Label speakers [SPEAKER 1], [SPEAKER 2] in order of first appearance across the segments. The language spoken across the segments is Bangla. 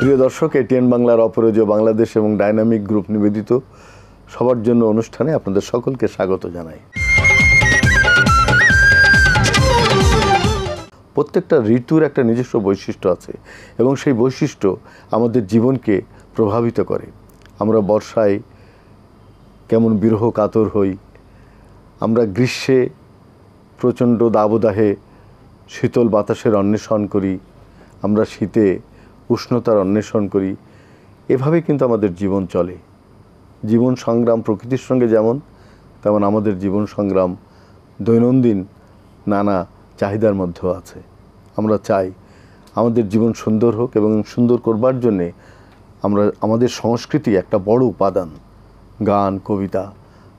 [SPEAKER 1] প্রিয় দর্শক, এটিএন বাংলার অপরাজেয় বাংলাদেশ এবং ডাইনামিক গ্রুপ নিবেদিত সবার জন্য অনুষ্ঠানে আপনাদের সকলকে স্বাগত জানাই। প্রত্যেকটা ঋতুর একটা নিজস্ব বৈশিষ্ট্য আছে এবং সেই বৈশিষ্ট্য আমাদের জীবনকে প্রভাবিত করে। আমরা বর্ষায় কেমন বিরহ কাতর হই, আমরা গ্রীষ্মে প্রচণ্ড দাবদাহে শীতল বাতাসের অন্বেষণ করি, আমরা শীতে উষ্ণতার অন্বেষণ করি। এভাবে কিন্তু আমাদের জীবন চলে। জীবন সংগ্রাম প্রকৃতির সঙ্গে যেমন, তেমন আমাদের জীবন সংগ্রাম দৈনন্দিন নানা চাহিদার মধ্যেও আছে। আমরা চাই আমাদের জীবন সুন্দর হোক এবং সুন্দর করবার জন্যে আমাদের সংস্কৃতি একটা বড় উপাদান। গান, কবিতা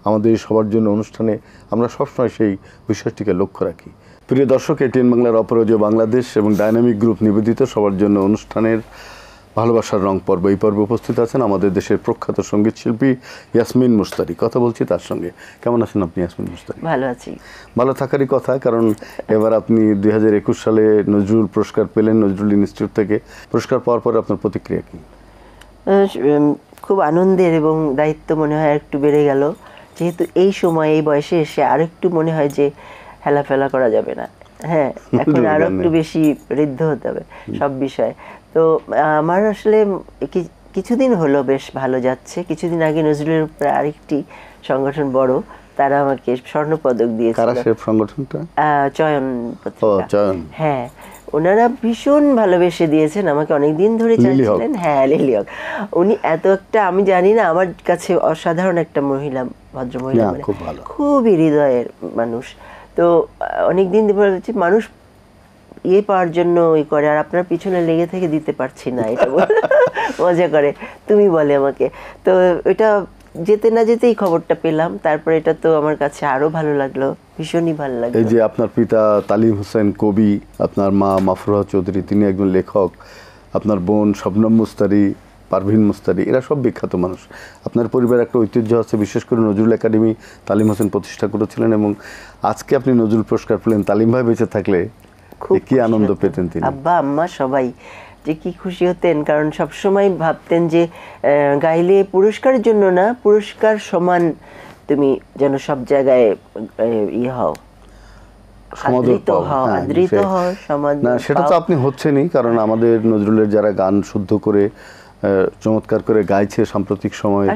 [SPEAKER 1] আমাদের সবার জন্য অনুষ্ঠানে আমরা সবসময় সেই বিষয়টিকে লক্ষ্য রাখি। প্রিয় দর্শক, এটিএন বাংলার অপরাজেয় বাংলাদেশ এবং ডাইনামিক গ্রুপ নিবেদিত সবার জন্য অনুষ্ঠানের ভালোবাসার রং পর্ব। এই পর্বে উপস্থিত আছেন আমাদের দেশের প্রখ্যাত সঙ্গীত শিল্পী ইয়াসমিন মুস্তারি। কথা বলছি তার সঙ্গে। কেমন আছেন আপনি ইয়াসমিন মুস্তারি?
[SPEAKER 2] ভালো আছি। ভালো
[SPEAKER 1] থাকারই কথা, কারণ এবার আপনি 2021 সালে নজরুল পুরস্কার পেলেন নজরুল ইনস্টিটিউট থেকে। পুরস্কার পাওয়ার পরে আপনার প্রতিক্রিয়া কি?
[SPEAKER 2] খুব আনন্দের এবং দায়িত্ব মনে হয় একটু বেড়ে গেল, যেহেতু এই সময় এই বয়সে এসে আর একটু মনে হয় যে হেলাফেলা করা যাবে না। হ্যাঁ, এখন আরো একটু বেশি ঋদ্ধ হতে হবে সব বিষয়ে। তো আমার আসলে কিছুদিন হলো বেশ ভালো যাচ্ছে। কিছুদিন আগে নজরুলের উপরে আরেকটি সংগঠন বড়, তারা আমাকে স্বর্ণপদক দিয়েছিল।
[SPEAKER 1] সংগঠনটা
[SPEAKER 2] চয়ন পত্রিকা। হ্যাঁ, ওনারা ভীষণ ভালোবেসে দিয়েছেন আমাকে, অনেকদিন ধরে চাইছিলেন। হ্যাঁ, লিলি হক। উনি এত একটা, আমি জানি না, আমার কাছে অসাধারণ একটা মহিলা, ভদ্রমহিলা, খুবই হৃদয়ের মানুষ। তো অনেকদিন ধরে মানুষ পাওয়ার জন্য করে, আর আপনার পিছনে লেগে থেকে দিতে পারছি না, এটা মজা করে তুমি বলে আমাকে। তো এটা যেতে না যেতেই খবরটা পেলাম, তারপরে এটা তো আমার কাছে আরো ভালো লাগলো, ভীষণই ভালো লাগলো।
[SPEAKER 1] এই যে আপনার পিতা তালিম হোসেন কবি, আপনার মা মাফরুহা চৌধুরী, তিনি একজন লেখক, আপনার বোন শবনম মুস্তারি, পারভিন মুস্তারি, এরা সব বিখ্যাত মানুষ। আপনার পরিবারের একটা ঐতিহ্য আছে, বিশেষ করে নজরুল একাডেমি তালিম হোসেন প্রতিষ্ঠা করেছিলেন, এবং আজকে আপনি নজরুল পুরস্কার পেলেন। তালিম ভাই বেঁচে থাকলে কি আনন্দ পেতেন তিনি।
[SPEAKER 2] আব্বা আম্মা সবাই যে কি খুশি হতেন, কারণ সবসময় ভাবতেন যে গাইলে পুরস্কারের জন্য না, পুরস্কার সমান তুমি যেন সব জায়গায় হও,
[SPEAKER 1] সেটা তো আপনি হচ্ছেনই, কারণ আমাদের নজরুলের যারা গান শুদ্ধ করে চমৎকার করে গাইছে সাম্প্রতিক সময়ে,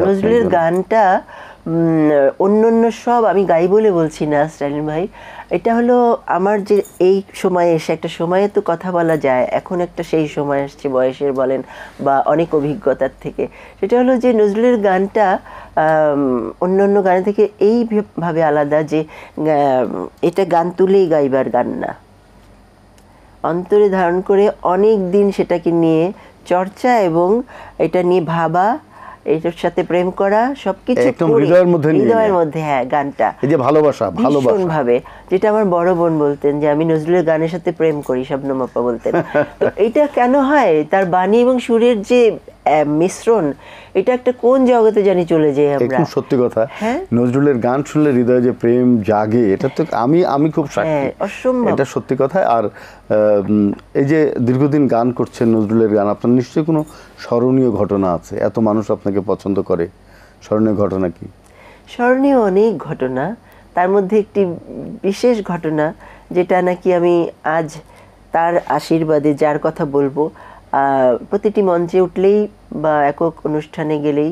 [SPEAKER 2] নজরুলের গানটা অন্য সব আমি গাই বলে বলছি না স্টালিন ভাই, এটা হলো আমার যে এই সময়ে এসে একটা সময়ে তো কথা বলা যায়, এখন একটা সেই সময় আসছে বয়সের বলেন বা অনেক অভিজ্ঞতার থেকে। সেটা হলো যে নজরুলের গানটা অন্য গান থেকে এইভাবে আলাদা যে এটা গান তুলেই গাইবার গান না, অন্তরে ধারণ করে অনেক দিন সেটাকে নিয়ে চর্চা এবং এটা নিয়ে ভাবা, এটার সাথে প্রেম করা, সবকিছু হৃদয়ের মধ্যে। হ্যাঁ, গানটা
[SPEAKER 1] এই যে ভালোবাসা
[SPEAKER 2] ভাবে, যেটা আমার বড় বোন বলতেন যে আমি নজরুলের গানের সাথে প্রেম করি, শবনম আপা বলতেন। তো এইটা কেন হয়, তার বাণী এবং সুরের যে মিশ্রণ, এটা একটা কোন জগতে জানি চলে যায় আমরা।
[SPEAKER 1] সত্যি কথা, নজরুলের গান শুনলে হৃদয়ে যে প্রেম জাগে, এটা তো আমি খুব সাক্ষী, এটা সত্যি কথা। আর এই যে দীর্ঘদিন গান করছেন নজরুলের গান, আপনার নিশ্চয়ই কোনো স্মরণীয় ঘটনা আছে, এত মানুষ আপনাকে পছন্দ করে, স্মরণীয় ঘটনা কি?
[SPEAKER 2] স্মরণীয় অনেক ঘটনা, তার মধ্যে একটি বিশেষ ঘটনা যেটা নাকি আমি আজ তার আশীর্বাদে, যার কথা বলবো, প্রতিটি মঞ্চে উঠলেই বা একক অনুষ্ঠানে গেলেই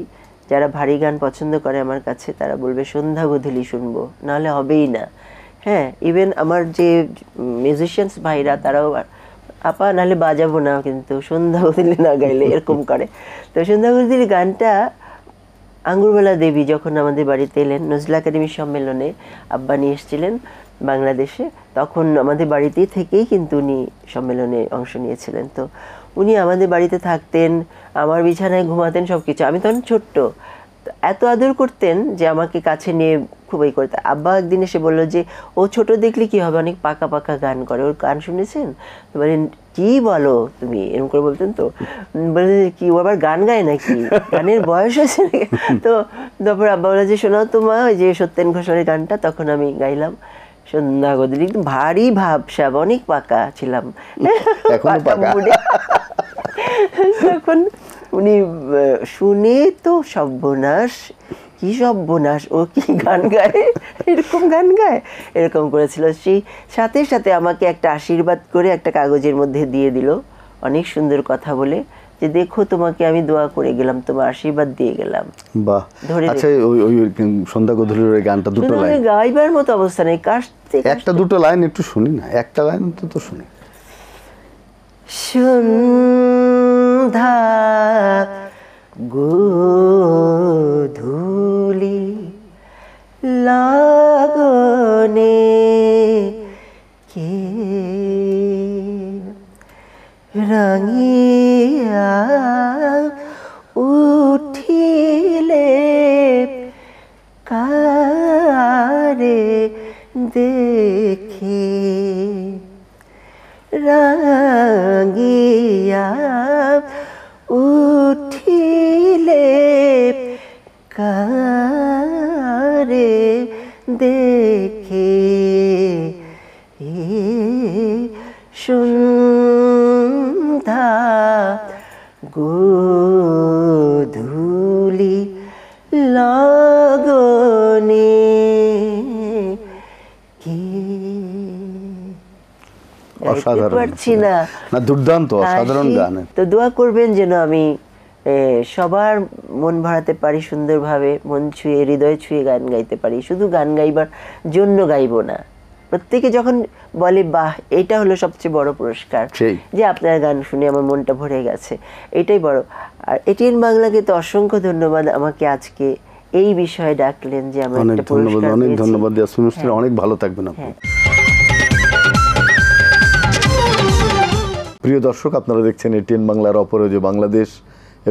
[SPEAKER 2] যারা ভারী গান পছন্দ করে আমার কাছে, তারা বলবে সন্ধ্যা গধূলি শুনবো, নাহলে হবেই না। হ্যাঁ, ইভেন আমার যে মিউজিশিয়ানস ভাইরা, তারাও আপা নাহলে বাজাবো না, কিন্তু সন্ধ্যা গধূলি না গাইলে, এরকম করে। তো সন্ধ্যা গধূলি গানটা আঙ্গুরবালা দেবী যখন আমাদের বাড়িতে এলেন নজরুল একাডেমির সম্মেলনে, আব্বা নিয়ে এসেছিলেন বাংলাদেশে, তখন আমাদের বাড়িতে থেকেই কিন্তু উনি সম্মেলনে অংশ নিয়েছিলেন। তো উনি আমাদের বাড়িতে থাকতেন, আমার বিছানায় ঘুমাতেন, সব কিছু। আমি তখন ছোট্ট, এত আদর করতেন যে আমাকে কাছে নিয়ে খুবই করতেন। আব্বা একদিন এসে বললো যে ও ছোট দেখলে কি হবে, অনেক পাকা পাকা গান করে, ওর গান শুনেছেন? তো বলেন কি বলো তুমি, এরকম করে বলতেন। তো বলে কি ও আবার গান গায় নাকি, গানের বয়স হয়েছে নাকি? তো তারপর আব্বা বলে যে শোনাও তো মা, ওই যে সত্যেন ঘোষালের গানটা। তখন আমি গাইলাম সন্ধ্যা গধূলি, ভারী ভাবসাব, অনেক পাকা ছিলাম। তখন উনি শুনে তো সর্বনাশ, কি সর্বনাশ, ও কি গান গায়, এরকম গান গায়, এরকম করেছিল। সেই সাথে সাথে আমাকে একটা আশীর্বাদ করে একটা কাগজের মধ্যে দিয়ে দিল, অনেক সুন্দর কথা বলে, যে দেখো তোমাকে আমি দোয়া করে গেলাম, তোমার আশীর্বাদ দিয়ে গেলাম।
[SPEAKER 1] বাহ। আচ্ছা, ওই ওই সন্ধ্যা গধূলির ওই গানটা দুটো লাইন
[SPEAKER 2] গাইবার মতো অবস্থা নেই,
[SPEAKER 1] একটা দুটো লাইন একটু শুনি না, একটা লাইন তো শুনি।
[SPEAKER 2] সন্ধ্যা গোধূলি লগনে কে রাঙিয়া উঠিলে কারে দেখে, রাঙিয়া উঠিলে কারে দেখে, সন্ধ্যা গোধূলি লগনে কে।
[SPEAKER 1] অসাধারণ,
[SPEAKER 2] পারছি না,
[SPEAKER 1] দুর্দান্ত অসাধারণ গান।
[SPEAKER 2] তো দোয়া করবেন যেন আমি সবার মন ভরাতে পারি সুন্দরভাবে, মন ছুঁয়ে হৃদয় ছুঁয়ে গান গাইতে পারি। শুধু গান গাইবার জন্য গাইবো না, প্রত্যেকে যখন বলে বাহ এটা হলো সবচেয়ে বড় পুরস্কার, যে আপনার গান শুনে আমার মনটা ভরে গেছে, এটাই বড়। আর এটিএন বাংলাকে তো অসংখ্য ধন্যবাদ, আমাকে আজকে এই বিষয়ে ডাকলেন, যে আমার একটা পুরস্কার।
[SPEAKER 1] অনেক ধন্যবাদ ইয়াসমিন মিস্ত্রি, অনেক ভালো থাকবেন আপনি। প্রিয় দর্শক, আপনারা দেখছেন এটিএন বাংলার অপরাজেয় বাংলাদেশ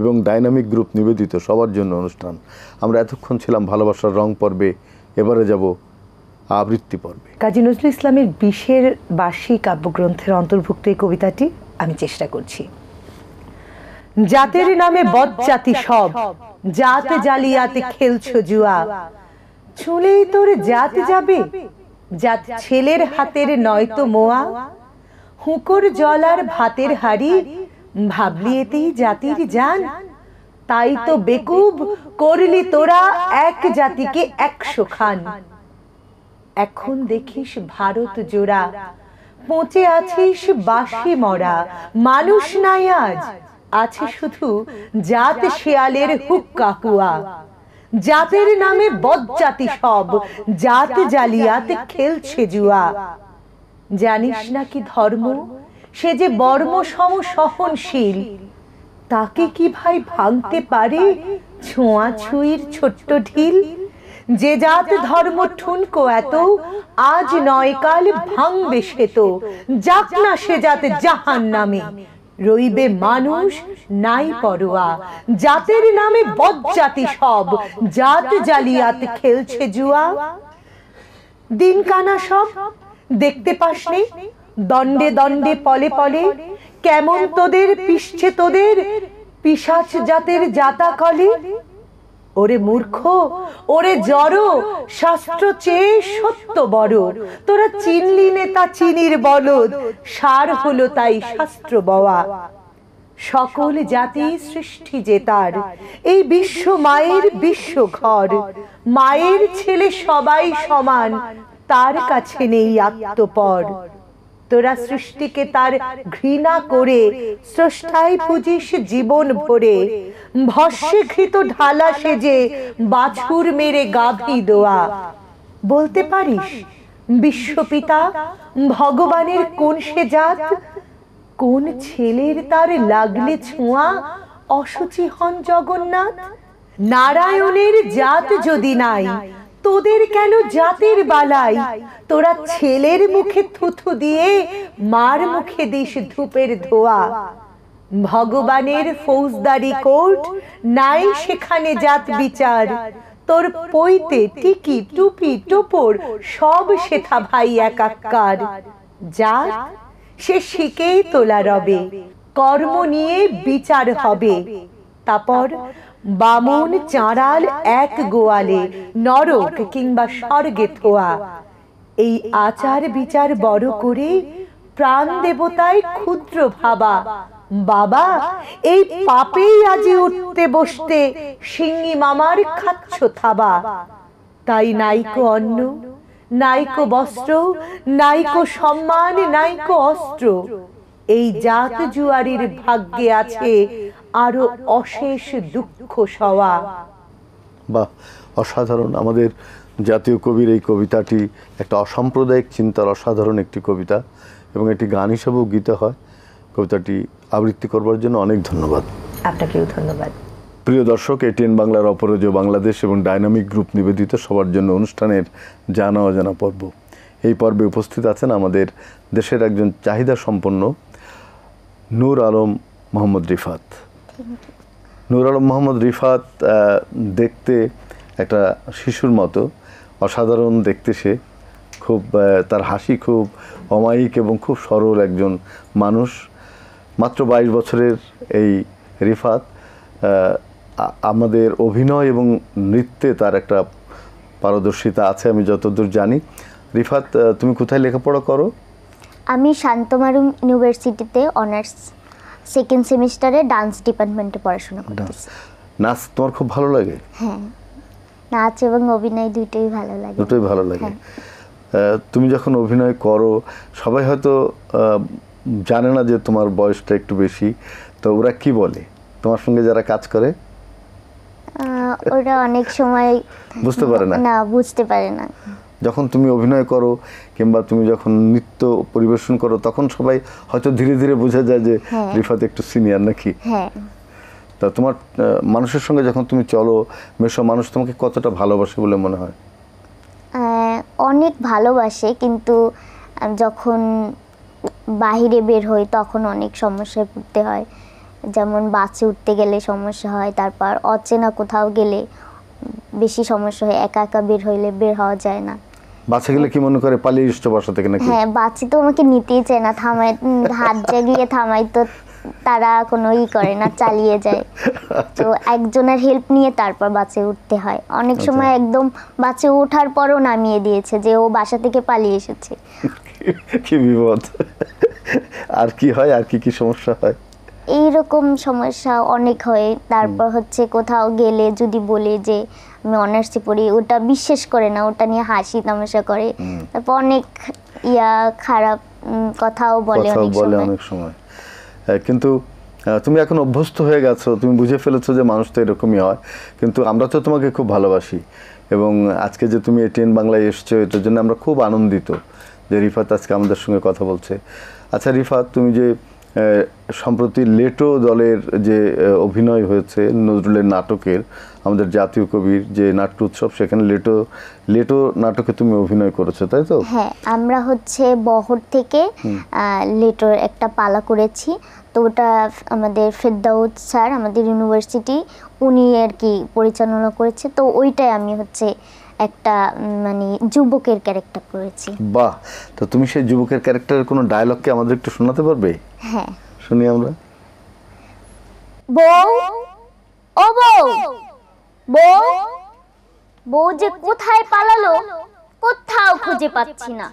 [SPEAKER 1] এবং ডাইনামিক গ্রুপ নিবেদিত সবার জন্য অনুষ্ঠান। আমরা এতক্ষণ ছিলাম ভালোবাসার রং পর্বে, এবারে যাব আবৃত্তি পর্বে।
[SPEAKER 3] কাজী নজরুল ইসলামের 20-এর বার্ষিক কাব্যগ্রন্থের অন্তর্ভুক্ত এই কবিতাটি আমি চেষ্টা করছি। জাতের নামে বজ্জাতি সব, জাত জালিয়াতে খেলছো জুয়া, ছুলেই তোর জাত যাবে, জাত ছেলের হাতের নয়তো মোয়া, হুঁকোর জল আর ভাতের হাড়ি, ভাবলি এতেই জাতির জান, তাই তো বেকুব করলি তোরা এক জাতিকে 100 খান। এখন দেখিস ভারত জোড়া, পচে আছিস বাসি মরা, মানুষ নাই আজ, আছে শুধু জাত শেয়ালের হুক্কা হুয়া। জাতের নামে বজ্জাতি সব, জাত জালিয়াতে খেলছে জুয়া। জানিস নাকি ধর্ম, সে যে বর্ম সম সহনশীল, তাকে কি ভাই ভাঙতে পারে ছোঁয়াছুঁয়ির ছোট্ট ঢিল। যে জাত ধর্ম ঠুনকো এত, আজ নয় কাল ভাঙবে সে তো, যাক না সে জাত জাহান্নামে, রইবে মানুষ নাই পরোয়া। জাতের নামে বজ্জাতি সব, জাত জালিয়াতে খেলছে জুয়া। দিন কানা সব দেখতে পাসনি, দণ্ডে দণ্ডে পলে পলে, কেমন তোদের পিষছে তোদের পিশাচ জাতের জাতা কলে। ওরে মূর্খ, ওরে জড়, শাস্ত্র চেয়ে সত্য বড়, তোরা চিনলি নে তা চিনির বলদ, সার হলো তাই শাস্ত্র বওয়া। সকল জাতি সৃষ্টি যে তার, এই বিশ্ব মায়ের বিশ্ব ঘর, মায়ের ছেলে সবাই সমান, তার কাছে নেই আত্মপর। তোরা সৃষ্টিকে তার ঘৃণা করে, স্রষ্টায় পুজিস জীবন ভরে, ভস্যে ঘৃত ঢালা সেজে, বাছুর মেরে গাভী দোয়া। বলতে পারিস বিশ্বপিতা ভগবানের কোন সে জাত, কোন ছেলের তার লাগলে ছোঁয়া অসুচি হন জগন্নাথ। নারায়ণের জাত যদি নাই, তোদের কেন জাতের বালাই, তোরা ছেলের মুখে থুথু দিয়ে মার মুখে দিস ধূপের ধোয়া। ভগবানের ফৌজদারি কোর্ট নাই সেখানে জাত বিচার, তোর পইতে টিকি টুপি টোপর সব সেথা ভাই একাকার। জাত সে শিকেই তোলা রবে, কর্ম নিয়ে বিচার হবে, তারপর বামুন চাঁড়াল এক গোয়ালে, নরক কিংবা স্বর্গে থোয়া। এই আচার বিচার বড় করে প্রাণ দেবতায় ক্ষুদ্র ভাবা, বাবা এই পাপেই আজি উঠতে বসতে সিঙ্গি মামার খাচ্ছ থাবা। তাই নাইকো অন্ন, নাইকো বস্ত্র, নাইকো সম্মান, নাইকো অস্ত্র। এই জাত জুয়ারির ভাগ্যে আছে আরো অশেষ দুঃখ সওয়া।
[SPEAKER 1] বাহ, অসাধারণ। আমাদের জাতীয় কবির এই কবিতাটি একটা অসাম্প্রদায়িক চিন্তার অসাধারণ একটি কবিতা এবং এটি গান হিসেবেও গীত হয়। কবিতাটি আবৃত্তি করবার জন্য অনেক ধন্যবাদ।
[SPEAKER 2] আপনাকেও ধন্যবাদ।
[SPEAKER 1] প্রিয় দর্শক, এটিএন বাংলার অপরাজেয় বাংলাদেশ এবং ডাইনামিক গ্রুপ নিবেদিত সবার জন্য অনুষ্ঠানের জানা অজানা পর্ব। এই পর্বে উপস্থিত আছেন আমাদের দেশের একজন চাহিদা সম্পন্ন নূর আলম মোহাম্মদ রিফাত। নূর আলম মোহাম্মদ রিফাত দেখতে একটা শিশুর মতো, অসাধারণ দেখতে সে। খুব তার হাসি খুব অমায়িক এবং খুব সরল একজন মানুষ। মাত্র 22 বছরের এই রিফাত আমাদের অভিনয় এবং নৃত্যে তার একটা পারদর্শিতা আছে আমি যতদূর জানি। রিফাত, তুমি কোথায় লেখাপড়া করো?
[SPEAKER 4] আমি শান্তমারুম ইউনিভার্সিটিতে অনার্স সেকেন্ড সেমিস্টারে ডান্স ডিপার্টমেন্টে পড়াশোনা করতেছি।
[SPEAKER 1] নাচ তোমার খুব ভালো লাগে?
[SPEAKER 4] হ্যাঁ, নাচ এবং অভিনয় দুটোই ভালো লাগে।
[SPEAKER 1] দুটোই ভালো লাগে। তুমি যখন অভিনয় করো সবাই হয়তো জানে না যে তোমার বয়সটা একটু বেশি, তো ওরা কি বলে তোমার সঙ্গে যারা কাজ করে?
[SPEAKER 4] ওরা অনেক সময়
[SPEAKER 1] বুঝতে পারে না।
[SPEAKER 4] না, বুঝতে পারে না।
[SPEAKER 1] যখন তুমি অভিনয় করো কিংবা তুমি যখন নৃত্য পরিবেশন করো তখন সবাই হয়তো ধীরে ধীরে বোঝা যায় যে রিফাত একটু সিনিয়র নাকি।
[SPEAKER 4] হ্যাঁ।
[SPEAKER 1] তা তোমার মানুষের সঙ্গে যখন তুমি চলো মেশো, মানুষ তোমাকে কতটা ভালোবাসে বলে মনে হয়?
[SPEAKER 4] অনেক ভালোবাসে, কিন্তু যখন বাহিরে বের হই তখন অনেক সমস্যায় পড়তে হয়। যেমন বাসে উঠতে গেলে সমস্যা হয়, তারপর অচেনা কোথাও গেলে বেশি সমস্যা হয়। একা একা বের হইলে বের হওয়া যায় না।
[SPEAKER 1] বাসে গেলে কি মনে করে পালিয়ে এসছো বাসা থেকে নাকি?
[SPEAKER 4] হ্যাঁ, বাসে তো আমাকে নিতেই চায় না, থামাই, হাত জাগিয়ে থামাই তো তারা কোনো করে না, চালিয়ে যায়। তো একজনের হেল্প নিয়ে তারপর বাসে উঠতে হয়। অনেক সময় একদম বাসে ওঠার পরও নামিয়ে দিয়েছে যে ও বাসা থেকে পালিয়ে এসেছে।
[SPEAKER 1] কি বিপদ! আর কি হয়, আর কি কি সমস্যা হয়?
[SPEAKER 4] এইরকম সমস্যা অনেক হয়। তারপর হচ্ছে কোথাও গেলে যদি বলে যে আমি অনার্সে পড়ি, ওটা বিশ্বাস করে না, ওটা নিয়ে হাসি তামাশা করে। তারপর অনেক খারাপ কথাও বলে অনেক সময়।
[SPEAKER 1] কিন্তু তুমি এখন অভ্যস্ত হয়ে গেছো, তুমি বুঝে ফেলেছো যে মানুষ তো এরকমই হয়। কিন্তু আমরা তো তোমাকে খুব ভালোবাসি এবং আজকে যে তুমি এটিএন বাংলায় এসছো এটার জন্য আমরা খুব আনন্দিত যে রিফাত আজকে আমাদের সঙ্গে কথা বলছে। আচ্ছা রিফাত, তুমি যে সম্প্রতি লেটো দলের যে অভিনয় হয়েছে নজরুলের নাটকের, আমাদের জাতীয় কবির যে নাট্য উৎসব, সেখানে লেটো নাটকে তুমি অভিনয় করেছো, তাই তো?
[SPEAKER 4] হ্যাঁ, আমরা হচ্ছে বহর থেকে লেটোর একটা পালা করেছি। তো ওটা আমাদের ফেরদাউদ স্যার, আমাদের ইউনিভার্সিটি, উনি আর কি পরিচালনা করেছে। তো ওইটাই আমি হচ্ছে একটা মানে যুবকের ক্যারেক্টার করেছি।
[SPEAKER 1] বাহ! তো তুমি সেই যুবকের ক্যারেক্টারের কোনো ডায়লগকে আমাদের একটু শোনাতে পারবে?
[SPEAKER 4] হ্যাঁ,
[SPEAKER 1] শুনি আমরা।
[SPEAKER 4] বউ, ও বউ, বউ, বউ যে কোথায় পালালো কোথাও খুঁজে পাচ্ছি না।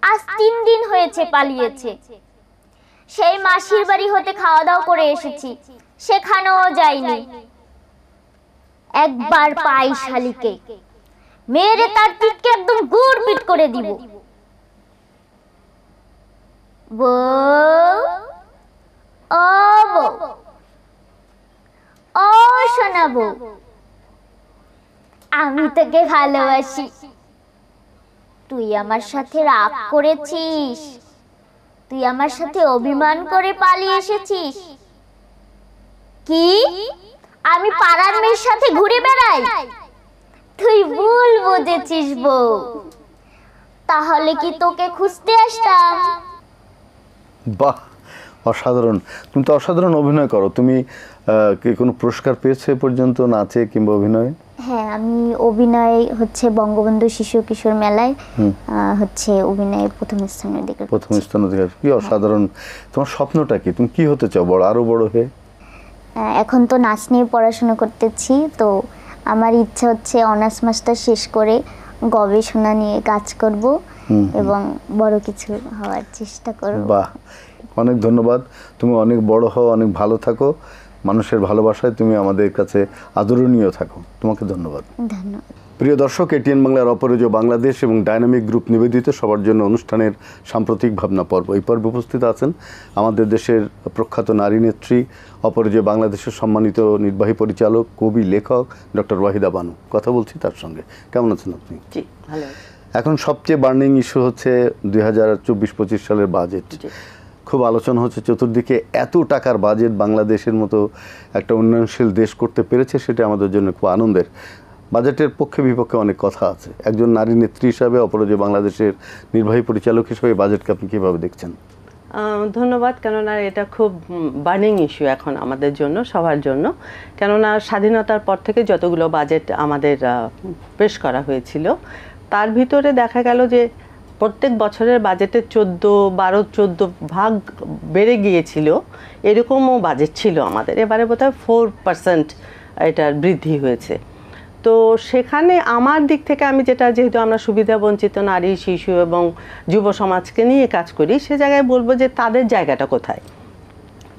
[SPEAKER 4] আজ 3 দিন হয়েছে পালিয়েছে। সেই মাসির বাড়ি হতে খাওয়া দাওয়া করে এসেছি, সেখানেও যাইনি। একবার পাই শালিকে, মেরে তার পিঠকে একদম গুড় পিট করে দিব। বউ, ও বউ, ও সোনা বউ, আমি তোকে ভালোবাসি। তুই আমার সাথে রাগ করেছিস, তুই আমার সাথে অভিমান করে পালিয়ে এসেছিস। কি আমি পাড়ার মেয়ের সাথে ঘুরে বেড়াই? তুই ভুল বুঝেছিস বউ, তাহলে কি তোকে খুঁজতে আসতাম?
[SPEAKER 1] বাহ, অসাধারণ! তুমি তো অসাধারণ অভিনয় করো। তুমি কি কোনো পুরস্কার পেয়েছো এ পর্যন্ত নাচে কিংবা অভিনয়ে?
[SPEAKER 4] হ্যাঁ, আমি অভিনয় হচ্ছে বঙ্গবন্ধু শিশু কিশোর মেলায় হচ্ছে অভিনয়ে প্রথম স্থান অধিকার করেছি।
[SPEAKER 1] কি অসাধারণ! তোমার স্বপ্নটা কি? তুমি কি হতে চাও আরো বড় হয়ে?
[SPEAKER 4] এখন তো নাচ নিয়ে পড়াশোনা করতেছি, তো আমার ইচ্ছা হচ্ছে অনার্স মাস্টার শেষ করে গবেষণা নিয়ে কাজ করব এবং বড় কিছু হওয়ার চেষ্টা করব।
[SPEAKER 1] বাহ, অনেক ধন্যবাদ। তুমি অনেক বড় হও, অনেক ভালো থাকো, মানুষের ভালোবাসায় তুমি আমাদের কাছে আদরণীয় থাকো। তোমাকে ধন্যবাদ।
[SPEAKER 4] ধন্যবাদ।
[SPEAKER 1] প্রিয় দর্শক, এটিএন বাংলার অপরাজেয় বাংলাদেশ এবং ডায়নামিক গ্রুপ নিবেদিত সবার জন্য অনুষ্ঠানের সাম্প্রতিক ভাবনা পর্ব। এই পর্বে উপস্থিত আছেন আমাদের দেশের প্রখ্যাত নারী নেত্রী, অপরাজেয় বাংলাদেশের সম্মানিত নির্বাহী পরিচালক, কবি, লেখক ডক্টর ওয়াহিদা বানু। কথা বলছি তার সঙ্গে। কেমন আছেন আপনি?
[SPEAKER 2] জি, ভালো।
[SPEAKER 1] এখন সবচেয়ে বার্নিং ইস্যু হচ্ছে 2024-25 সালের বাজেট। খুব আলোচনা হচ্ছে চতুর্দিকে, এত টাকার বাজেট বাংলাদেশের মতো একটা উন্নয়নশীল দেশ করতে পেরেছে, সেটা আমাদের জন্য খুব আনন্দের। বাজেটের পক্ষে বিপক্ষে অনেক কথা আছে। একজন নারী নেত্রী হিসাবে, অপরাজেয় বাংলাদেশের নির্বাহী পরিচালক হিসেবে বাজেটকে আপনি কীভাবে দেখছেন?
[SPEAKER 5] ধন্যবাদ। কেননা এটা খুব বার্নিং ইস্যু এখন আমাদের জন্য, সবার জন্য। কেননা স্বাধীনতার পর থেকে যতগুলো বাজেট আমাদের পেশ করা হয়েছিল, তার ভিতরে দেখা গেল যে প্রত্যেক বছরের বাজেটের 12-14 ভাগ বেড়ে গিয়েছিল, এরকমও বাজেট ছিল আমাদের। এবারে বোধহয় 4% এটার বৃদ্ধি হয়েছে। তো সেখানে আমার দিক থেকে আমি যেটা, যেহেতু আমরা সুবিধা বঞ্চিত নারী, শিশু এবং যুব সমাজকে নিয়ে কাজ করি, সে জায়গায় বলবো যে তাদের জায়গাটা কোথায়।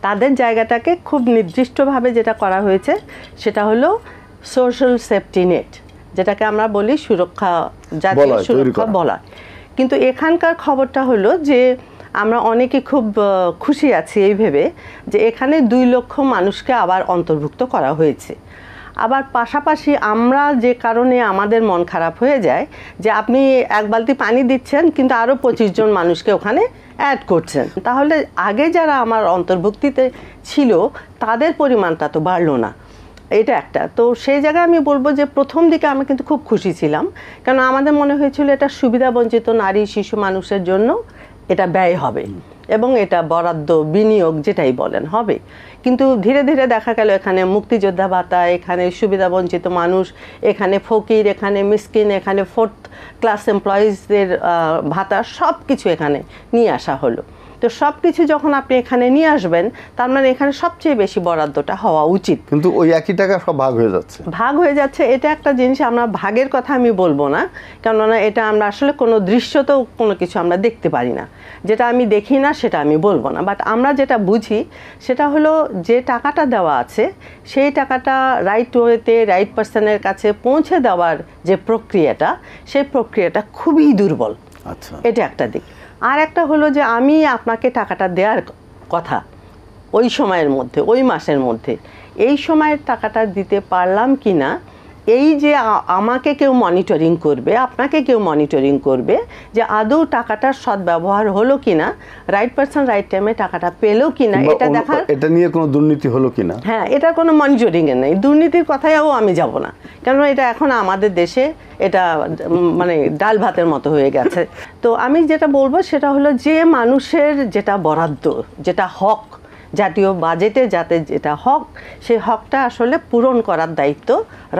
[SPEAKER 5] তাদের জায়গাটাকে খুব নির্দিষ্টভাবে যেটা করা হয়েছে সেটা হলো সোশ্যাল সেফটি নেট, যেটাকে আমরা বলি সুরক্ষা, জাতীয় সুরক্ষা বলা। কিন্তু এখানকার খবরটা হলো যে আমরা অনেকে খুব খুশি আছি এই ভেবে যে এখানে 2 লক্ষ মানুষকে আবার অন্তর্ভুক্ত করা হয়েছে। আবার পাশাপাশি আমরা যে কারণে আমাদের মন খারাপ হয়ে যায় যে আপনি 1 বালতি পানি দিচ্ছেন কিন্তু আরও 25 জন মানুষকে ওখানে অ্যাড করছেন, তাহলে আগে যারা আমার অন্তর্ভুক্তিতে ছিল তাদের পরিমাণটা তো বাড়লো না। এটা একটা। তো সেই জায়গায় আমি বলবো যে প্রথম দিকে আমি কিন্তু খুব খুশি ছিলাম, কারণ আমাদের মনে হয়েছিল এটা সুবিধা বঞ্চিত নারী, শিশু মানুষের জন্য এটা ব্যয় হবে এবং এটা বরাদ্দ, বিনিয়োগ যেটাই বলেন হবে। কিন্তু ধীরে ধীরে দেখা গেল এখানে মুক্তিযোদ্ধা ভাতা, এখানে সুবিধা বঞ্চিত মানুষ, এখানে ফকির, এখানে মিসকিন, এখানে 4th ক্লাস এমপ্লয়িজদের ভাতা, সব কিছু এখানে নিয়ে আসা হলো। তো সব কিছু যখন আপনি এখানে নিয়ে আসবেন, তার মানে এখানে সবচেয়ে বেশি বরাদ্দটা হওয়া উচিত।
[SPEAKER 1] কিন্তু ওই একই টাকা সব ভাগ হয়ে যাচ্ছে। এটা একটা জিনিস, আমরা ভাগের কথা আমি বলবো না, কেননা এটা আমরা আসলে কোনো দৃশ্যতেও কোনো কিছু আমরা দেখতে পারি না। যেটা আমি দেখি না সেটা আমি বলবো না, বাট আমরা যেটা বুঝি সেটা হলো যে টাকাটা দেওয়া আছে সেই টাকাটা রাইট ওয়েতে, রাইট পার্সনের কাছে পৌঁছে দেওয়ার যে প্রক্রিয়াটা, সেই প্রক্রিয়াটা খুবই দুর্বল। আচ্ছা,
[SPEAKER 5] এটা একটা দিক। আর একটা হলো যে আমি আপনাকে টাকাটা দেওয়ার কথা ওই সময়ের মধ্যে, ওই মাসের মধ্যে, এই সময়ের টাকাটা দিতে পারলাম কি না, এই যে আমাকে কেউ মনিটরিং করবে, আপনাকে কেউ মনিটরিং করবে যে আদৌ টাকাটার সদ্ব্যবহার হলো কিনা, রাইট পারসন রাইট টাইমে টাকাটা পেলো কিনা, এটা দেখার,
[SPEAKER 1] এটা নিয়ে কোনো দুর্নীতি হলো কিনা,
[SPEAKER 5] হ্যাঁ, এটা কোনো মনিটরিং এর নেই। দুর্নীতির কথায়ও আমি যাব না, কারণ এটা এখন আমাদের দেশে এটা মানে ডাল ভাতের মতো হয়ে গেছে। তো আমি যেটা বলবো সেটা হলো যে মানুষের যেটা বরাদ্দ, যেটা হক, জাতীয় বাজেটে যাতে যেটা হক, সেই হকটা আসলে পূরণ করার দায়িত্ব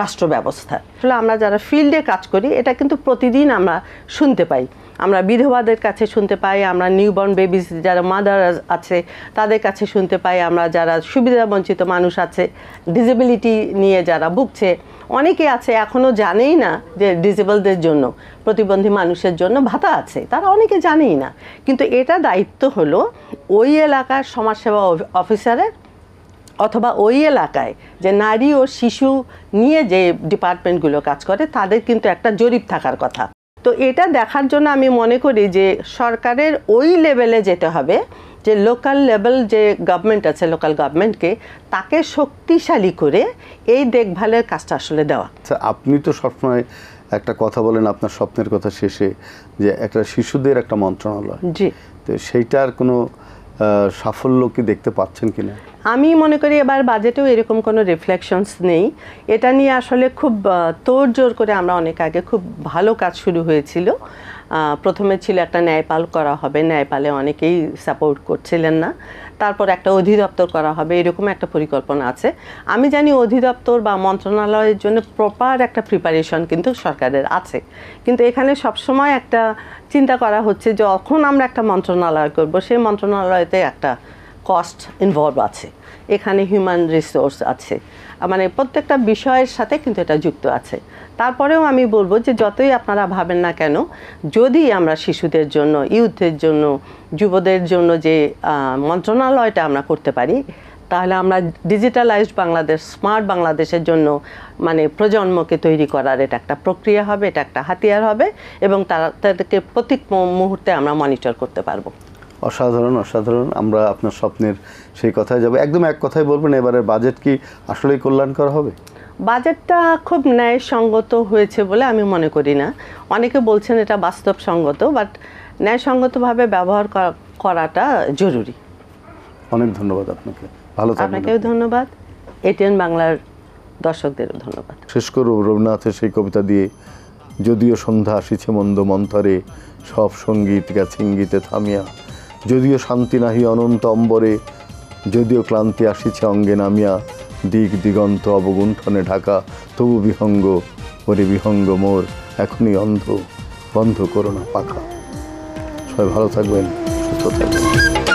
[SPEAKER 5] রাষ্ট্র ব্যবস্থা। আসলে আমরা যারা ফিল্ডে কাজ করি, এটা কিন্তু প্রতিদিন আমরা শুনতে পাই। আমরা বিধবাদের কাছে শুনতে পাই, আমরা নিউবর্ন বেবিজ যারা মাদার আছে তাদের কাছে শুনতে পাই, আমরা যারা সুবিধা বঞ্চিত মানুষ আছে, ডিসেবিলিটি নিয়ে যারা ভুগছে, অনেকে আছে এখনও জানেই না যে ডিসেবলদের জন্য, প্রতিবন্ধী মানুষের জন্য ভাতা আছে, তারা অনেকে জানেই না। কিন্তু এটা দায়িত্ব হলো ওই এলাকার সমাজসেবা অফিসারের, অথবা ওই এলাকায় যে নারী ও শিশু নিয়ে যে ডিপার্টমেন্টগুলো কাজ করে তাদের কিন্তু একটা জরিপ থাকার কথা। তো এটা দেখার জন্য আমি মনে করি যে সরকারের ওই লেভেলে যেতে হবে, যে লোকাল লেভেল যে গভর্নমেন্ট আছে, লোকাল গভর্নমেন্টকে তাকে শক্তিশালী করে এই দেখভালের কাজটা আসলে দেওয়া।
[SPEAKER 1] আচ্ছা, আপনি তো সবসময় একটা কথা বলেন আপনার স্বপ্নের কথা শেষে, যে একটা শিশুদের একটা মন্ত্রণালয়,
[SPEAKER 5] জি,
[SPEAKER 1] তো সেইটার কোনো সাফল্য কি দেখতে পাচ্ছেন কিনা?
[SPEAKER 5] আমি মনে করি এবার বাজেটেও এরকম কোনো রিফ্লেকশনস নেই। এটা নিয়ে আসলে খুব তোড়জোড় করে আমরা অনেক আগে খুব ভালো কাজ শুরু হয়েছিল। প্রথমে ছিল একটা ন্যায়পাল করা হবে, ন্যায়পালে অনেকেই সাপোর্ট করছিলেন না। তারপর একটা অধিদপ্তর করা হবে, এরকম একটা পরিকল্পনা আছে। আমি জানি অধিদপ্তর বা মন্ত্রণালয়ের জন্য প্রপার একটা প্রিপারেশন কিন্তু সরকারের আছে, কিন্তু এখানে সবসময় একটা চিন্তা করা হচ্ছে যে যখন আমরা একটা মন্ত্রণালয় করব, সেই মন্ত্রণালয়তে একটা কস্ট ইনভলভ আছে, এখানে হিউম্যান রিসোর্স আছে, মানে প্রত্যেকটা বিষয়ের সাথে কিন্তু এটা যুক্ত আছে। তারপরেও আমি বলবো যে যতই আপনারা ভাবেন না কেন, যদি আমরা শিশুদের জন্য, ইউথের জন্য, যুবদের জন্য যে মন্ত্রণালয়টা আমরা করতে পারি, তাহলে আমরা ডিজিটালাইজড বাংলাদেশ, স্মার্ট বাংলাদেশের জন্য মানে প্রজন্মকে তৈরি করার এটা একটা প্রক্রিয়া হবে, এটা একটা হাতিয়ার হবে, এবং তাদেরকে প্রতি মুহূর্তে আমরা মনিটর করতে পারবো।
[SPEAKER 1] অসাধারণ, অসাধারণ। আমরা আপনার স্বপ্নের সেই কথায় যাব। একদম এক কথায় বলবেন, এবারের বাজেট কি আসলেই কল্যাণকর হবে?
[SPEAKER 5] বাজেটটা খুব ন্যায়সঙ্গত হয়েছে বলে আমি মনে করি না। অনেকে বলছেন এটা বাস্তবসঙ্গত, বাট ন্যায়সঙ্গতভাবে ব্যবহার করাটা জরুরি।
[SPEAKER 1] অনেক ধন্যবাদ আপনাকে, ভালো থাকবেন।
[SPEAKER 5] আপনাকেও ধন্যবাদ, এটিএন বাংলার দর্শকদেরও ধন্যবাদ।
[SPEAKER 1] শেষ করব রবীন্দ্রনাথের সেই কবিতা দিয়ে। যদিও সন্ধ্যা আসিছে মন্দ মন্থরে, সব সঙ্গীত গেছে ইঙ্গিতে থামিয়া, যদিও শান্তি নাহি অনন্ত অম্বরে, যদিও ক্লান্তি আসিছে অঙ্গে নামিয়া, দিক দিগন্ত অবগুণ্ঠনে ঢাকা, তবু বিহঙ্গ ওরে বিহঙ্গ মোর, এখনই অন্ধ, বন্ধ করো না পাখা। সবাই ভালো থাকবেন, সুস্থ থাকবেন।